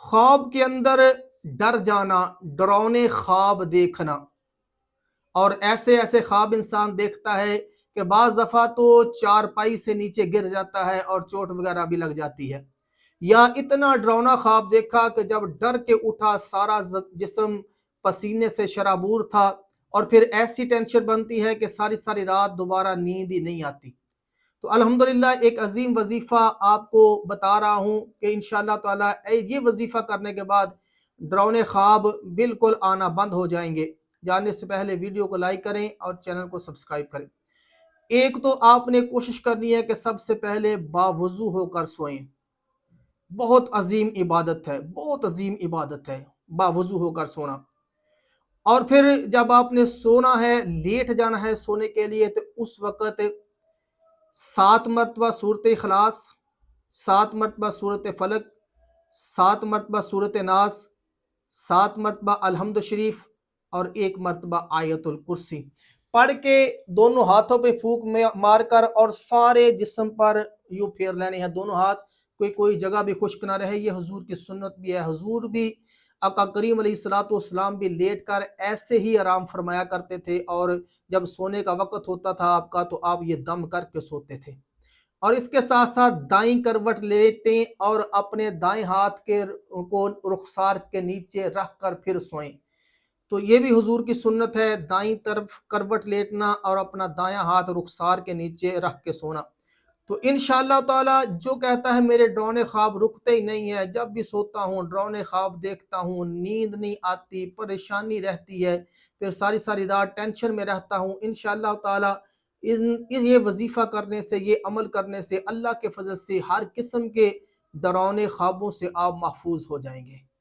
خواب کے اندر ڈر جانا، ڈرونے خواب دیکھنا، اور ایسے ایسے خواب انسان دیکھتا ہے کہ بعض دفعہ تو چارپائی سے نیچے گر جاتا ہے اور چوٹ وغیرہ بھی لگ جاتی ہے، یا اتنا ڈرونا خواب دیکھا کہ جب ڈر کے اٹھا سارا جسم پسینے سے شرابور تھا، اور پھر ایسی ٹینشن بنتی ہے کہ ساری ساری رات دوبارہ نیند ہی نہیں آتی۔ تو الحمدللہ ایک عظیم وظیفہ آپ کو بتا رہا ہوں کہ انشاءاللہ تعالی یہ وظیفہ کرنے کے بعد ڈرونے خواب بالکل آنا بند ہو جائیں گے۔ جاننے سے پہلے ویڈیو کو لائک کریں اور چینل کو سبسکرائب کریں۔ ایک تو آپ نے کوشش کرنی ہے کہ سب سے پہلے باوضو ہو کر سوئیں۔ بہت عظیم عبادت ہے، بہت عظیم عبادت ہے باوضو ہو کر سونا۔ اور پھر جب آپ نے سونا ہے، لیٹ جانا ہے سونے کے لیے، تو اس وقت 7 مرتبہ سورۃ اخلاص، 7 مرتبہ سورۃ فلق، 7 مرتبہ سورۃ ناس، 7 مرتبہ الحمد شریف، اور 1 مرتبہ آیت الکرسی پڑھ کے دونوں ہاتھوں پہ پھونک مار کر اور سارے جسم پر یوں پھیر لینے ہیں دونوں ہاتھ، کوئی جگہ بھی خشک نہ رہے۔ یہ حضور کی سنت بھی ہے، حضور بھی آقا کریم علیہ السلام بھی لیٹ کر ایسے ہی آرام فرمایا کرتے تھے، اور جب سونے کا وقت ہوتا تھا آپ کا تو آپ یہ دم کر کے سوتے تھے۔ اور اس کے ساتھ ساتھ دائیں کروٹ لیٹیں اور اپنے دائیں ہاتھ کو رخسار کے نیچے رکھ کر پھر سوئیں۔ تو یہ بھی حضور کی سنت ہے، دائیں طرف کروٹ لیٹنا اور اپنا دایاں ہاتھ رخسار کے نیچے رکھ کے سونا۔ تو انشاءاللہ تعالی جو کہتا ہے میرے ڈرونے خواب رکتے ہی نہیں ہے، جب بھی سوتا ہوں ڈرونے خواب دیکھتا ہوں، نیند نہیں آتی، پریشانی رہتی ہے، پھر ساری ساری رات ٹینشن میں رہتا ہوں، انشاءاللہ تعالی یہ وظیفہ کرنے سے، یہ عمل کرنے سے اللہ کے فضل سے ہر قسم کے ڈرونے خوابوں سے آپ محفوظ ہو جائیں گے۔